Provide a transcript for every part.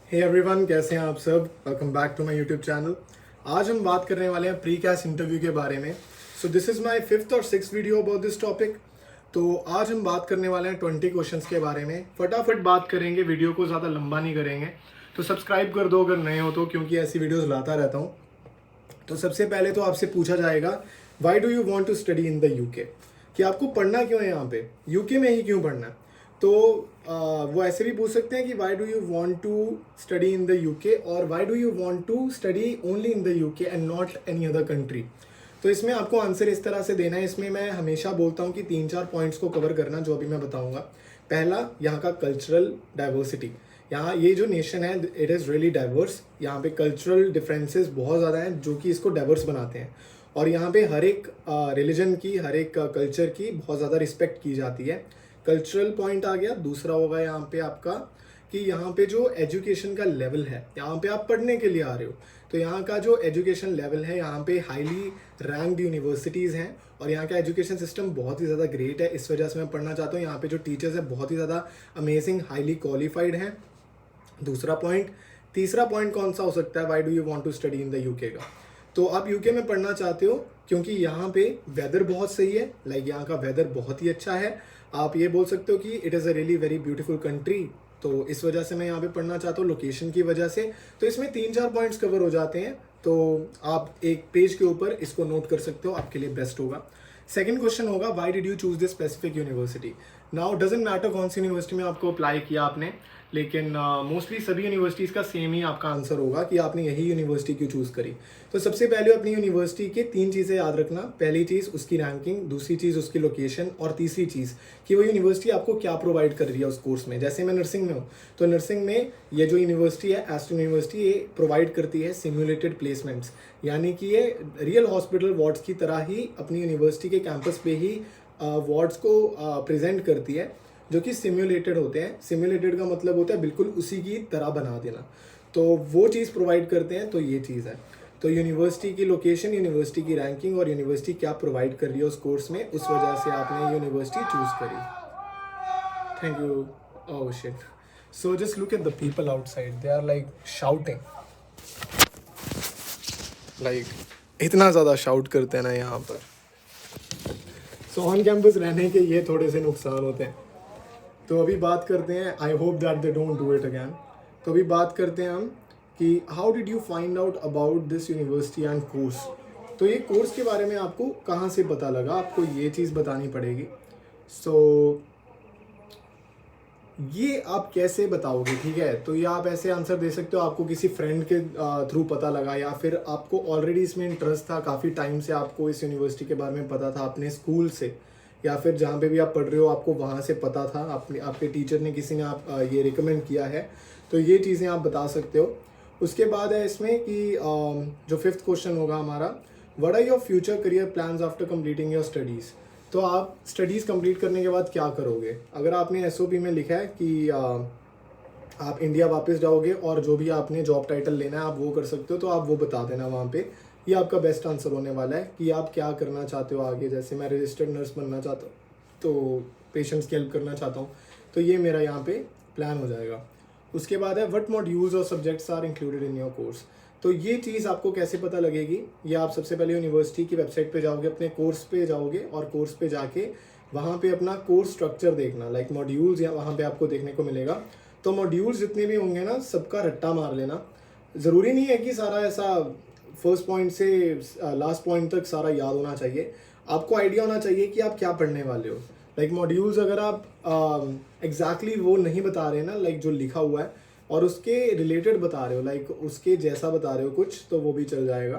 Hey everyone, कैसे हैं आप सब। Welcome back to my YouTube channel. आज हम बात करने वाले हैं प्री कैस्ट इंटरव्यू के बारे में। So this is my fifth और sixth video about this topic. तो आज हम बात करने वाले हैं 20 क्वेश्चंस के बारे में। फटाफट बात करेंगे, वीडियो को ज़्यादा लंबा नहीं करेंगे। तो सब्सक्राइब कर दो अगर नए हो तो, क्योंकि ऐसी वीडियोज़ लाता रहता हूँ। तो सबसे पहले तो आपसे पूछा जाएगा, why do you want to study in the UK, कि आपको पढ़ना क्यों है यहाँ पे, यूके में ही क्यों पढ़ना है। तो वो ऐसे भी पूछ सकते हैं कि why do you want to study in the UK, और why do you want to study only in the UK and not any other country. तो इसमें आपको आंसर इस तरह से देना है। इसमें मैं हमेशा बोलता हूँ कि 3-4 पॉइंट्स को कवर करना, जो अभी मैं बताऊँगा। पहला, यहाँ का कल्चरल डाइवर्सिटी। यहाँ ये जो नेशन है, इट इज़ रियली डाइवर्स। यहाँ पे कल्चरल डिफरेंसेस बहुत ज़्यादा हैं जो कि इसको डाइवर्स बनाते हैं। और यहाँ पे हर एक रिलीजन की, हर एक कल्चर की बहुत ज़्यादा रिस्पेक्ट की जाती है। कल्चरल पॉइंट आ गया। दूसरा होगा यहाँ पे आपका कि यहाँ पे जो एजुकेशन का लेवल है, यहाँ पे आप पढ़ने के लिए आ रहे हो, तो यहाँ का जो एजुकेशन लेवल है, यहाँ पे हाईली रैंक्ड यूनिवर्सिटीज़ हैं और यहाँ का एजुकेशन सिस्टम बहुत ही ज़्यादा ग्रेट है। इस वजह से मैं पढ़ना चाहता हूँ। यहाँ पे जो टीचर्स हैं बहुत ही ज़्यादा अमेजिंग, हाईली क्वालिफाइड हैं। दूसरा पॉइंट। तीसरा पॉइंट कौन सा हो सकता है, why do you want to study in the UK का। तो आप यूके में पढ़ना चाहते हो क्योंकि यहाँ पे वेदर बहुत सही है। लाइक यहाँ का वेदर बहुत ही अच्छा है। आप ये बोल सकते हो कि it is a really very beautiful country. तो इस वजह से मैं यहाँ पे पढ़ना चाहता हूँ, लोकेशन की वजह से। तो इसमें 3-4 पॉइंट्स कवर हो जाते हैं। तो आप एक पेज के ऊपर इसको नोट कर सकते हो, आपके लिए बेस्ट होगा। सेकंड क्वेश्चन होगा, why did you choose this specific university. Now doesn't matter कौन सी यूनिवर्सिटी में आपको अप्लाई किया आपने, लेकिन मोस्टली सभी यूनिवर्सिटीज़ का सेम ही आपका आंसर होगा कि आपने यही यूनिवर्सिटी क्यों चूज़ करी। तो सबसे पहले अपनी यूनिवर्सिटी के 3 चीज़ें याद रखना। पहली चीज़ उसकी रैंकिंग, दूसरी चीज़ उसकी लोकेशन, और तीसरी चीज़ कि वो यूनिवर्सिटी आपको क्या प्रोवाइड कर रही है उस कोर्स में। जैसे मैं नर्सिंग में हूँ, तो नर्सिंग में ये जो यूनिवर्सिटी है, एस्टन यूनिवर्सिटी, ये प्रोवाइड करती है सिम्युलेटेड प्लेसमेंट्स। यानी कि ये रियल हॉस्पिटल वार्ड्स की तरह ही अपनी यूनिवर्सिटी के कैंपस पे ही वार्ड्स को प्रेजेंट करती है, जो कि सिम्युलेटेड होते हैं। सिम्युलेटेड का मतलब होता है बिल्कुल उसी की तरह बना देना। तो वो चीज़ प्रोवाइड करते हैं। तो ये चीज़ है। तो यूनिवर्सिटी की लोकेशन, यूनिवर्सिटी की रैंकिंग और यूनिवर्सिटी क्या प्रोवाइड कर रही है उस कोर्स में, उस वजह से आपने यूनिवर्सिटी चूज़ करी। Thank you. Oh shit. So just look at the people outside, they are like shouting. Like इतना ज़्यादा शाउट करते हैं ना यहाँ पर। सो ऑन कैंपस रहने के ये थोड़े से नुकसान होते हैं। तो अभी बात करते हैं, I hope that they don't do it again. तो अभी बात करते हैं हम कि how did you find out about this university and course. तो ये कोर्स के बारे में आपको कहाँ से पता लगा, आपको ये चीज़ बतानी पड़ेगी। सो ये आप कैसे बताओगे, ठीक है। तो ये आप ऐसे आंसर दे सकते हो, आपको किसी फ्रेंड के थ्रू पता लगा, या फिर आपको ऑलरेडी इसमें इंटरेस्ट था, काफ़ी टाइम से आपको इस यूनिवर्सिटी के बारे में पता था अपने स्कूल से, या फिर जहाँ पे भी आप पढ़ रहे हो आपको वहाँ से पता था, आपके टीचर ने, किसी ने आप ये रिकमेंड किया है। तो ये चीज़ें आप बता सकते हो। उसके बाद है इसमें कि जो फिफ्थ क्वेश्चन होगा हमारा, what are your future career plans after completing your studies. तो आप स्टडीज़ कंप्लीट करने के बाद क्या करोगे। अगर आपने एसओपी में लिखा है कि आप इंडिया वापस जाओगे और जो भी आपने जॉब टाइटल लेना है आप वो कर सकते हो, तो आप वो बता देना वहाँ पे। ये आपका बेस्ट आंसर होने वाला है कि आप क्या करना चाहते हो आगे। जैसे मैं रजिस्टर्ड नर्स बनना चाहता हूँ, तो पेशेंट्स की हेल्प करना चाहता हूँ, तो ये मेरा यहाँ पे प्लान हो जाएगा। उसके बाद है, व्हाट मॉड्यूल्स और subjects are included in your course. तो ये चीज़ आपको कैसे पता लगेगी, ये आप सबसे पहले यूनिवर्सिटी की वेबसाइट पे जाओगे, अपने कोर्स पे जाओगे, और कोर्स पे जाके वहाँ पे अपना कोर्स स्ट्रक्चर देखना, लाइक मॉड्यूल्स, या वहाँ पे आपको देखने को मिलेगा। तो मॉड्यूल्स जितने भी होंगे ना, सबका रट्टा मार लेना। ज़रूरी नहीं है कि सारा ऐसा फर्स्ट पॉइंट से लास्ट पॉइंट तक सारा याद होना चाहिए। आपको आइडिया होना चाहिए कि आप क्या पढ़ने वाले हो। लाइक मॉड्यूल्स अगर आप एग्जैक्टली वो नहीं बता रहे ना, लाइक जो लिखा हुआ है, और उसके रिलेटेड बता रहे हो, लाइक उसके जैसा बता रहे हो कुछ, तो वो भी चल जाएगा।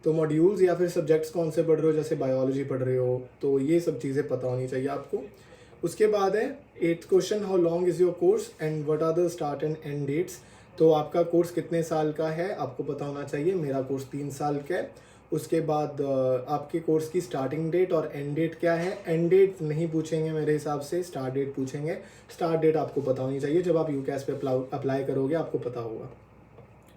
तो मॉड्यूल्स या फिर सब्जेक्ट्स कौन से पढ़ रहे हो, जैसे बायोलॉजी पढ़ रहे हो, तो ये सब चीज़ें पता होनी चाहिए आपको। उसके बाद है 8th question, how long is your course and what are the start and end dates. तो आपका कोर्स कितने साल का है आपको पता होना चाहिए। मेरा कोर्स 3 साल का है। उसके बाद आपके कोर्स की स्टार्टिंग डेट और एंड डेट क्या है। एंड डेट नहीं पूछेंगे मेरे हिसाब से, स्टार्ट डेट पूछेंगे। स्टार्ट डेट आपको पता होनी चाहिए, जब आप यूकैस पे अप्लाई करोगे आपको पता होगा।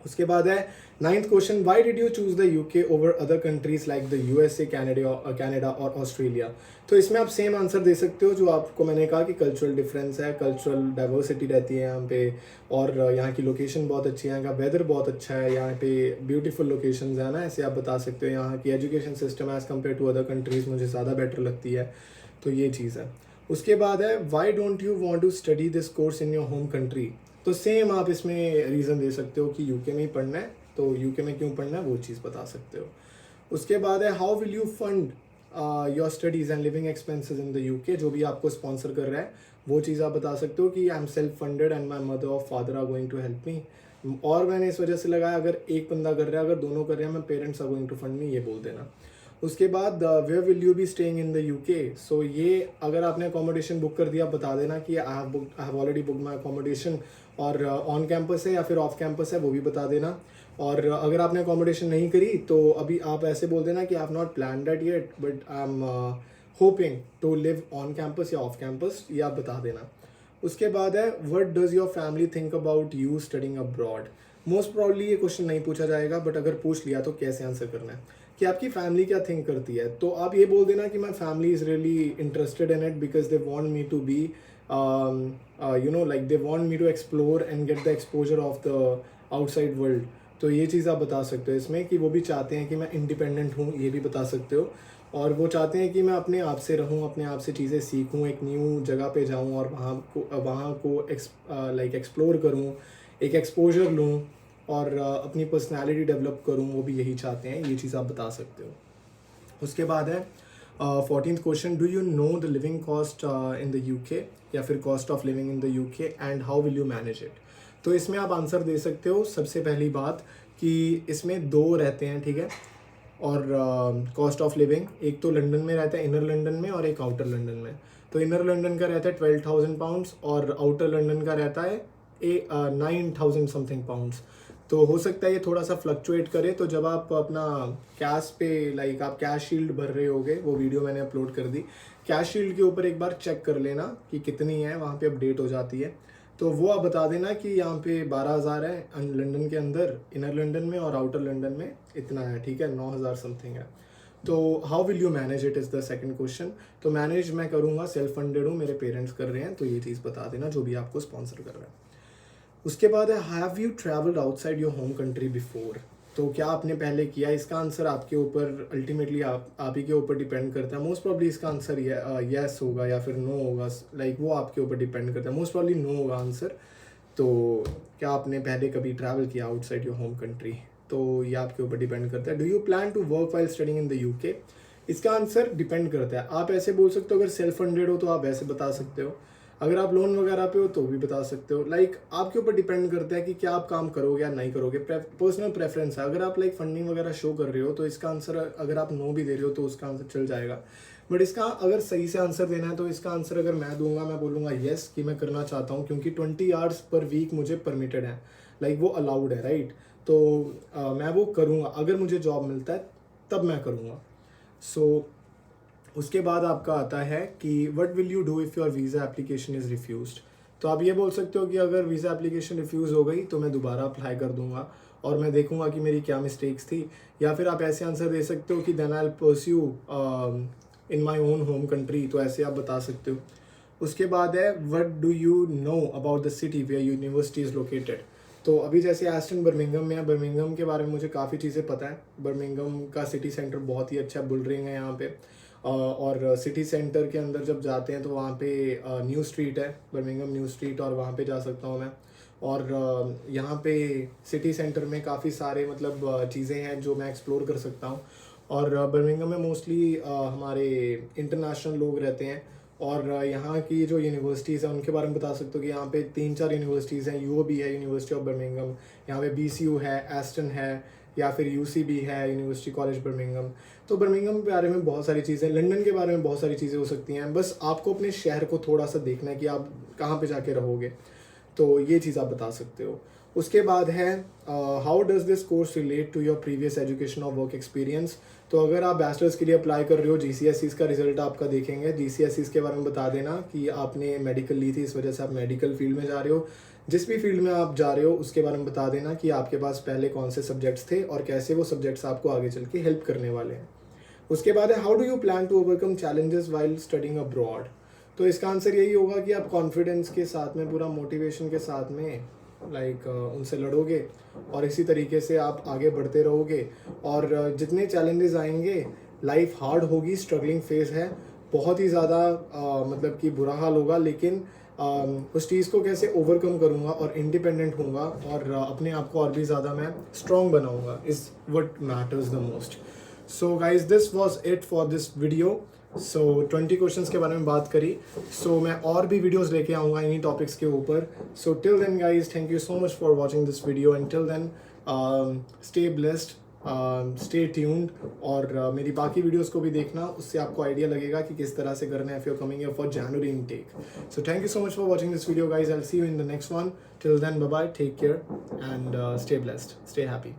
उसके बाद है 9th question, why did you choose the UK over other countries like the USA, Canada और ऑस्ट्रेलिया। तो इसमें आप सेम आंसर दे सकते हो जो आपको मैंने कहा कि कल्चरल डिफरेंस है, कल्चरल डाइवर्सिटी रहती है यहाँ पे, और यहाँ की लोकेशन बहुत अच्छी है, यहाँ का वेदर बहुत अच्छा है, यहाँ पे ब्यूटीफुल लोकेशंस है ना, ऐसे आप बता सकते हो। यहाँ की education system as compare to other countries मुझे ज़्यादा बेटर लगती है, तो ये चीज़ है। उसके बाद है why don't you want to study this course in your home country. तो सेम आप इसमें रीज़न दे सकते हो कि यूके में ही पढ़ना है, तो यूके में क्यों पढ़ना है वो चीज़ बता सकते हो। उसके बाद है how will you fund your studies and living expenses in the UK, जो भी आपको स्पॉन्सर कर रहा है वो चीज़ आप बता सकते हो कि I am self funded and my mother और father are going to help me. और मैंने इस वजह से लगाया अगर एक बंदा कर रहा है, अगर दोनों कर रहे हैं, my parents are going to fund me, ये बोल देना। उसके बाद where will you be staying in the UK. So ये अगर आपने अकोमोडेशन बुक कर दिया, बता देना कि I have already book my accommodation, और ऑन कैंपस है या फिर ऑफ कैंपस है वो भी बता देना। और अगर आपने अकोमोडेशन नहीं करी तो अभी आप ऐसे बोल देना कि I have not plan that yet but I am hoping to live on campus या ऑफ कैंपस, ये आप बता देना। उसके बाद है what does your family think about you studying abroad. Most probably ये क्वेश्चन नहीं पूछा जाएगा, बट अगर पूछ लिया तो कैसे आंसर करना है कि आपकी फैमिली क्या थिंक करती है। तो आप ये बोल देना कि my family is really interested in it because they want me to be you know like they want me to explore and get the exposure of the outside world. तो ये चीज़ आप बता सकते हो इसमें कि वो भी चाहते हैं कि मैं इंडिपेंडेंट हूँ, ये भी बता सकते हो। और वो चाहते हैं कि मैं अपने आप से रहूँ, अपने आप से चीज़ें सीखूँ, एक न्यू जगह पे जाऊँ और वहाँ को एक्सप्लोर करूँ, एक एक्सपोजर लूँ और अपनी पर्सनालिटी डेवलप करूँ, वो भी यही चाहते हैं। ये चीज़ आप बता सकते हो। उसके बाद है 14th question, do you know the living cost in the UK, या फिर cost of living in the UK and how will you manage it. तो इसमें आप आंसर दे सकते हो सबसे पहली बात कि इसमें दो रहते हैं, ठीक है, और कॉस्ट ऑफ लिविंग एक तो लंदन में रहता है, इनर लंदन में, और एक आउटर लंदन में। तो इनर लंदन का रहता है 12,000 पाउंड्स और आउटर लंदन का रहता है 9,000 समथिंग पाउंड्स। तो हो सकता है ये थोड़ा सा फ्लक्चुएट करे। तो जब आप अपना कैश पे आप कैश शील्ड भर रहे होगे, वो वीडियो मैंने अपलोड कर दी, कैश शील्ड के ऊपर एक बार चेक कर लेना कि कितनी है, वहाँ पे अपडेट हो जाती है। तो वो आप बता देना कि यहाँ पे 12,000 है लंदन के अंदर, इनर लंदन में, और आउटर लंदन में इतना है, ठीक है, 9,000 समथिंग है। तो how will you manage it is the second question. तो मैनेज मैं करूँगा, सेल्फ फंडेड हूँ, मेरे पेरेंट्स कर रहे हैं, तो ये चीज़ बता देना जो भी आपको स्पॉन्सर कर रहा है। उसके बाद है have you travelled outside your home country before. तो क्या आपने पहले किया, इसका आंसर आपके ऊपर अल्टीमेटली आप ही के ऊपर डिपेंड करता है। मोस्ट प्रॉब्ली इसका आंसर येस होगा या फिर नो होगा, वो आपके ऊपर डिपेंड करता है। मोस्ट प्रॉब्ली नो होगा आंसर। तो क्या आपने पहले कभी ट्रैवल किया आउटसाइड योर होम कंट्री, तो ये आपके ऊपर डिपेंड करता है। Do you plan to work while studying in the UK. इसका आंसर डिपेंड करता है। आप ऐसे बोल सकते हो, अगर सेल्फ फंडेड हो तो आप ऐसे बता सकते हो, अगर आप लोन वगैरह पे हो तो भी बता सकते हो। आपके ऊपर डिपेंड करता है कि क्या आप काम करोगे या नहीं करोगे, पर्सनल प्रेफरेंस है। अगर आप फंडिंग वगैरह शो कर रहे हो तो इसका आंसर, अगर आप नो भी दे रहे हो तो उसका आंसर चल जाएगा। बट इसका अगर सही से आंसर देना है तो इसका आंसर अगर मैं दूंगा, मैं बोलूँगा येस कि मैं करना चाहता हूँ, क्योंकि 20 आवर्स पर वीक मुझे परमिटेड है, वो अलाउड है, राइट। तो मैं वो करूँगा, अगर मुझे जॉब मिलता है तब मैं करूँगा। सो उसके बाद आपका आता है कि what will you do if your visa application is refused. तो आप ये बोल सकते हो कि अगर वीज़ा एप्लीकेशन रिफ्यूज़ हो गई तो मैं दोबारा अप्लाई कर दूंगा और मैं देखूंगा कि मेरी क्या मिस्टेक्स थी। या फिर आप ऐसे आंसर दे सकते हो कि then I will pursue in my own home country, तो ऐसे आप बता सकते हो। उसके बाद है what do you know about the city where university is located. तो अभी जैसे एस्टन बर्मिंघम में है, बर्मिंघम के बारे में मुझे काफ़ी चीज़ें पता है। बर्मिंघम का सिटी सेंटर बहुत ही अच्छा, बुलरिंग है यहाँ पे, और सिटी सेंटर के अंदर जब जाते हैं तो वहाँ पे न्यू स्ट्रीट है, बर्मिंघम न्यू स्ट्रीट, और वहाँ पे जा सकता हूँ मैं। और यहाँ पे सिटी सेंटर में काफ़ी सारे चीज़ें हैं जो मैं एक्सप्लोर कर सकता हूँ। और बर्मिंघम में मोस्टली हमारे इंटरनेशनल लोग रहते हैं। और यहाँ की जो यूनिवर्सिटीज़ हैं उनके बारे में बता सकते हो कि यहाँ पे 3-4 यूनिवर्सिटीज़ हैं। यूओबी है, यूनिवर्सिटी ऑफ बर्मिंघम, यहाँ पे बीसीयू है, एस्टन है, या फिर यूसीबी है, यूनिवर्सिटी कॉलेज बर्मिंघम। तो बर्मिंघम के बारे में बहुत सारी चीज़ें, लंदन के बारे में बहुत सारी चीज़ें हो सकती हैं। बस आपको अपने शहर को थोड़ा सा देखना है कि आप कहाँ पे जाके रहोगे, तो ये चीज़ आप बता सकते हो। उसके बाद है how does this course relate to your previous education और वर्क एक्सपीरियंस। तो अगर आप बैचलर्स के लिए अप्लाई कर रहे हो, जीसीएसईज का रिजल्ट आपका देखेंगे, जीसीएसईज के बारे में बता देना कि आपने मेडिकल ली थी, इस वजह से आप मेडिकल फील्ड में जा रहे हो। जिस भी फील्ड में आप जा रहे हो उसके बारे में बता देना कि आपके पास पहले कौन से सब्जेक्ट्स थे और कैसे वो सब्जेक्ट्स आपको आगे चल के हेल्प करने वाले हैं। उसके बाद है how do you plan to overcome challenges while studying abroad. तो इसका आंसर यही होगा कि आप कॉन्फिडेंस के साथ में, पूरा मोटिवेशन के साथ में उनसे लड़ोगे और इसी तरीके से आप आगे बढ़ते रहोगे। और जितने चैलेंजेस आएंगे, लाइफ हार्ड होगी, स्ट्रगलिंग फेज है, बहुत ही ज़्यादा मतलब कि बुरा हाल होगा, लेकिन उस चीज़ को कैसे ओवरकम करूँगा और इंडिपेंडेंट होऊंगा और अपने आप को और भी ज़्यादा मैं स्ट्रॉन्ग बनाऊँगा is what matters the most. So guys this was it for this video. So 20 questions के बारे में बात करी। सो मैं और भी वीडियोस लेके आऊँगा इन्हीं टॉपिक्स के ऊपर। So till then guys, thank you so much for watching this video and till then stay blessed, stay tuned. और मेरी बाकी वीडियोस को भी देखना, उससे आपको आइडिया लगेगा कि किस तरह से करना है if you are coming here for January intake. So thank you so much for watching this video guys, I will see you in the next one. Till then bye bye, take care and stay blessed, stay happy.